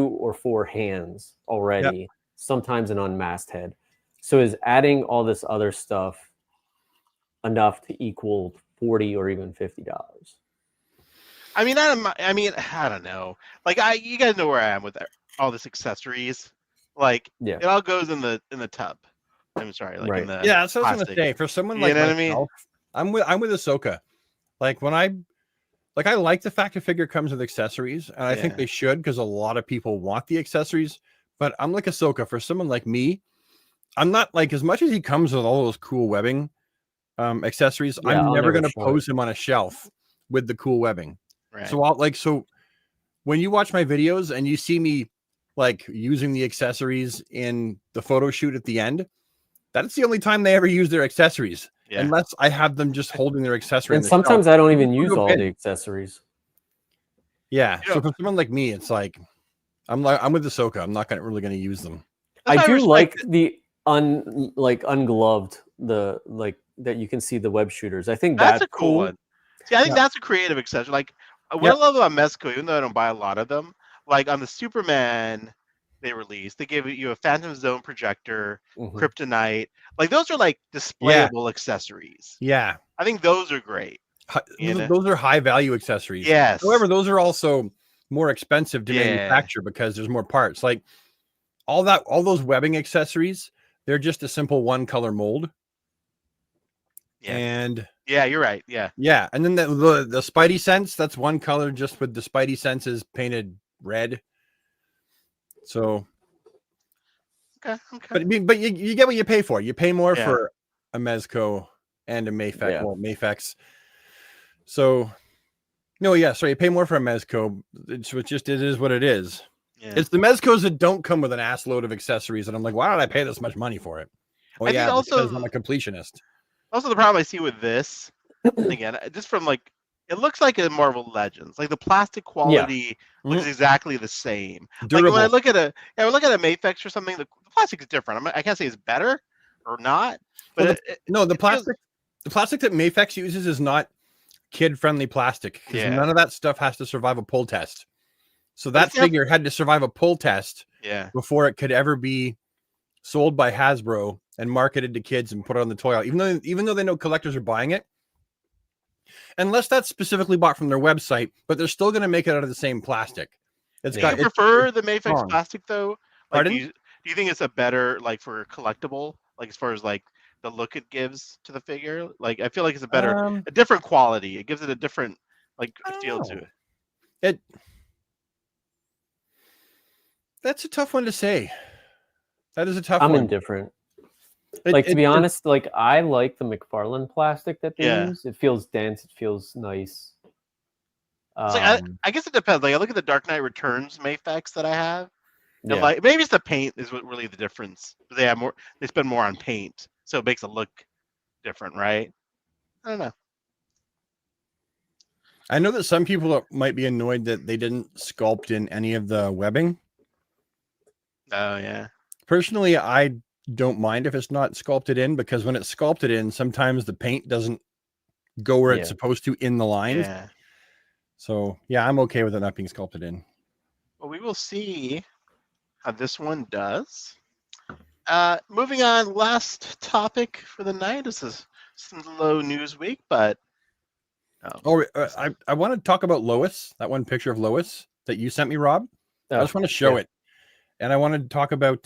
or 4 hands already, sometimes an unmasked head. So is adding all this other stuff enough to equal $40 or even $50? I mean, I don't know. Like, you guys know where I am with all this accessories. Like, it all goes in the tub. I'm sorry, like in the that's what I was gonna say. For someone like myself, I mean? I'm with Ahsoka. Like when I like the fact a figure comes with accessories, and I think they should because a lot of people want the accessories. But I'm like Ahsoka. For someone like me, I'm not like as much as he comes with all those cool webbing accessories. I'm never gonna pose him on a shelf with the cool webbing. Right. So when you watch my videos and you see me like using the accessories in the photo shoot at the end, that's the only time they ever use their accessories. Yeah. Unless I have them just holding their accessory. And sometimes I don't even use all the accessories. Yeah. So for someone like me, it's like I'm with Ahsoka. I'm not really going to use them. I do like the ungloved, that you can see the web shooters. I think that's a cool one. See, I think that's a creative accessory. Like what I love about Mezco, even though I don't buy a lot of them, like on the Superman they released, they gave you a Phantom Zone projector, kryptonite. Like those are like displayable accessories. Yeah. I think those are great. Those are high value accessories. Yes. However, those are also more expensive to manufacture because there's more parts. Like all those webbing accessories, they're just a simple one color mold. Yeah. And yeah, you're right. Yeah. Yeah. And then the Spidey sense, that's one color just with the Spidey senses painted red. So okay. But you get what you pay for. You pay more for a Mezco and a Mafex. Yeah. Well, Mafex. So you pay more for a Mezco. It is what it is. Yeah. It's the Mezcos that don't come with an ass load of accessories, and I'm like, why did I pay this much money for it? Oh, I think also because I'm a completionist. Also, the problem I see with this, again, just from like, it looks like a Marvel Legends. Like the plastic quality looks exactly the same. Durable. Like when I look at a Mafex or something, the plastic is different. I can't say it's better or not, but the plastic that Mafex uses is not kid-friendly plastic because none of that stuff has to survive a pull test. So that figure had to survive a pull test before it could ever be sold by Hasbro and marketed to kids and put it on the toy aisle. Even though they know collectors are buying it, unless that's specifically bought from their website, but they're still going to make it out of the same plastic. Do you prefer the Mafex plastic though? Like, Pardon? Do you think it's a better, like, for a collectible, like as far as like the look it gives to the figure? Like I feel like it's a different quality. It gives it a different feel to it. That's a tough one to say. That is a tough one. I'm indifferent. To be honest, like I like the McFarlane plastic that they use. It feels dense. It feels nice. Like, I guess it depends. Like I look at the Dark Knight Returns Mafex that I have. And like maybe it's the paint is what really the difference. They have more. They spend more on paint, so it makes it look different, right? I don't know. I know that some people might be annoyed that they didn't sculpt in any of the webbing. Oh yeah. Personally, I don't mind if it's not sculpted in because when it's sculpted in, sometimes the paint doesn't go where it's supposed to in the lines. Yeah. So yeah, I'm okay with it not being sculpted in. Well, we will see how this one does. Moving on, last topic for the night. This is some low news week, but I want to talk about Lois. That one picture of Lois that you sent me, Rob. I just want to show it, and I want to talk about.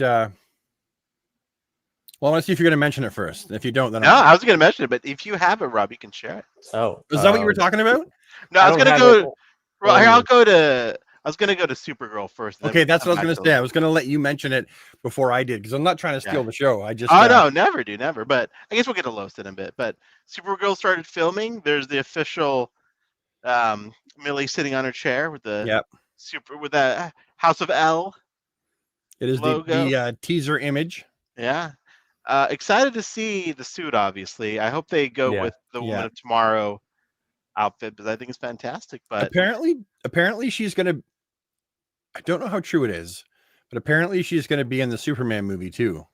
Well, I want to see if you're going to mention it first. If you don't, then I was going to mention it. But if you have it, Rob, you can share it. Oh, is that what you were talking about? No, I was going to go. Well, I'll go to. I was going to go to Supergirl first. Okay, that's what I was going to say. I was going to let you mention it before I did because I'm not trying to steal the show. I just. Oh no, never do, never. But I guess we'll get to Lois in a bit. But Supergirl started filming. There's the official Millie sitting on her chair with the with the House of L. It is the teaser image. Yeah. Excited to see the suit. Obviously, I hope they go with the Woman of Tomorrow outfit because I think it's fantastic. But apparently she's going to. I don't know how true it is, but apparently she's going to be in the Superman movie too.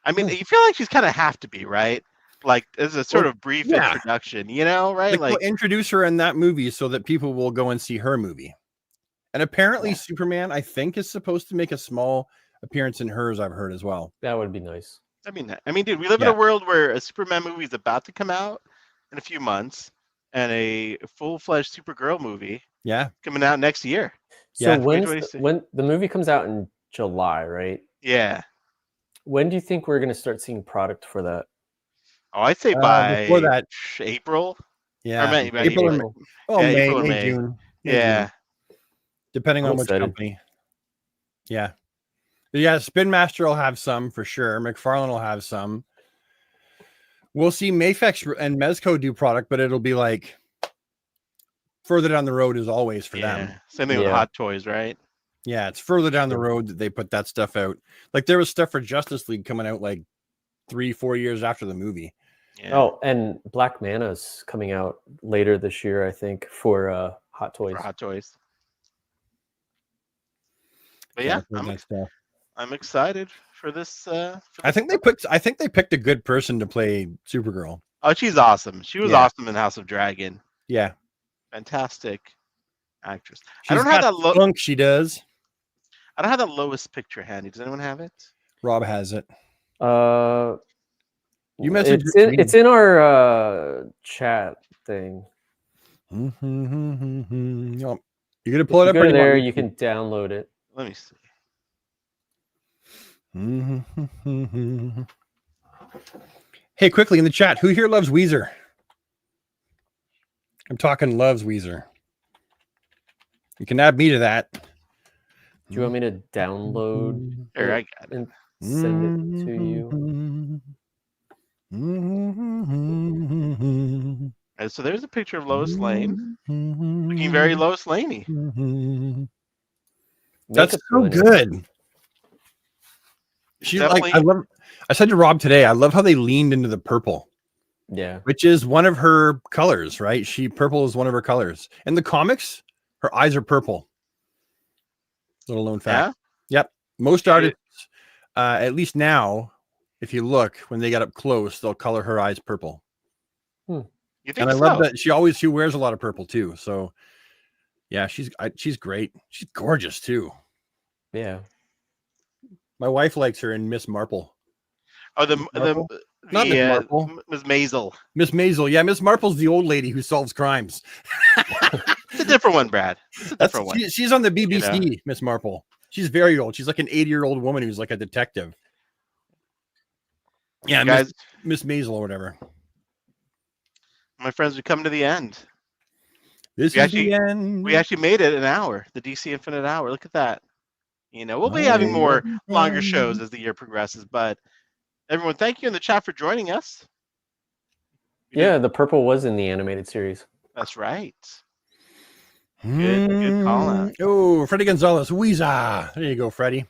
I mean, you feel like she's kind of have to be, right? Like as a sort of brief introduction, right? Like we'll introduce her in that movie so that people will go and see her movie. And apparently Superman, I think, is supposed to make a small appearance in hers, I've heard as well. That would be nice. I mean, dude, we live in a world where a Superman movie is about to come out in a few months and a full-fledged Supergirl movie coming out next year. So when the movie comes out in July, right? Yeah. When do you think we're going to start seeing product for that? Oh, I'd say by before that, April. Yeah. April or May. June. Yeah. Depending on which company. Yeah. Yeah, Spin Master will have some for sure. McFarlane will have some. We'll see Mafex and Mezco do product, but it'll be like further down the road as always for them. Same thing with Hot Toys, right? Yeah, it's further down the road that they put that stuff out. Like there was stuff for Justice League coming out like 3-4 years after the movie. Yeah. Oh, and Black Mana's coming out later this year, I think, for Hot Toys. For Hot Toys. But yeah, I'm excited for this. I think they picked a good person to play Supergirl. Oh, she's awesome. She was awesome in House of Dragon. Yeah, fantastic actress. I don't have that spunk. She does. I don't have that lowest picture handy. Does anyone have it? Rob has it. You messaged it's in our chat thing. You're gonna pull it up right there. You can download it. Let me see. Hey, quickly in the chat, who here loves Weezer? I'm talking loves Weezer. You can add me to that. Do you want me to download it I got it. And send it to you? So there's a picture of Lois Lane. Looking very Lois Laney. That's so good. She's like, I said to Rob today, I love how they leaned into the purple. Yeah. Which is one of her colors, right? Purple is one of her colors. In the comics, her eyes are purple. Little known fact. Yeah? Yep. Most artists, at least now, if you look, when they get up close, they'll color her eyes purple. You think and I love that she wears a lot of purple too. So yeah, she's great. She's gorgeous too. Yeah. My wife likes her in Miss Marple. Oh, not Miss Marple. Miss Maisel. Miss Maisel. Yeah, Miss Marple's the old lady who solves crimes. It's a different one, Brad. It's a different one. She's on the BBC, Miss Marple. She's very old. She's like an 80-year-old woman who's like a detective. Yeah, guys, Miss Maisel or whatever. My friends, we come to the end. The end. We actually made it an hour. The DC Infinite Hour. Look at that. You know, we'll be having more longer shows as the year progresses, but everyone, thank you in the chat for joining us. Yeah, the purple was in the animated series. That's right. Good call out. Oh, Freddie Gonzalez, Weezer. There you go, Freddie.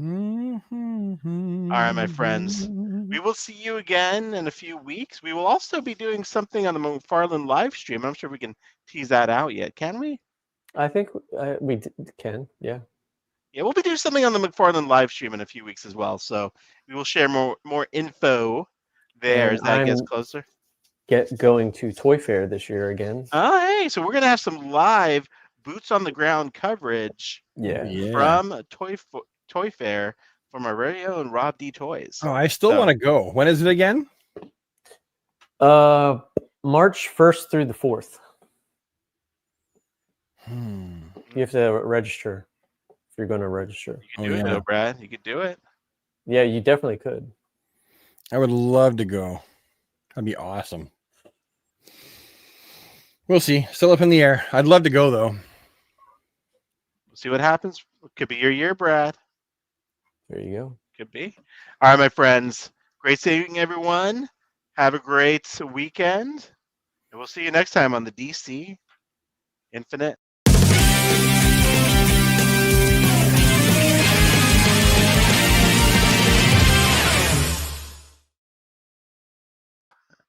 All right, my friends. We will see you again in a few weeks. We will also be doing something on the McFarlane live stream. I'm not sure if we can tease that out yet. Can we? I think we can. Yeah. Yeah, we'll be doing something on the McFarlane live stream in a few weeks as well. So we will share more info there as that gets closer. Going to Toy Fair this year again. Oh, hey! So we're gonna have some live boots on the ground coverage. From Toy Fair from our very own Rob D Toys. Oh, I still want to go. When is it again? March 1st through the 4th. You have to register if you're going to register. You can do it, though, Brad. You could do it. Yeah, you definitely could. I would love to go. That'd be awesome. We'll see. Still up in the air. I'd love to go, though. We'll see what happens. Could be your year, Brad. There you go. Could be. All right, my friends. Great seeing everyone. Have a great weekend. And we'll see you next time on the DC Infinite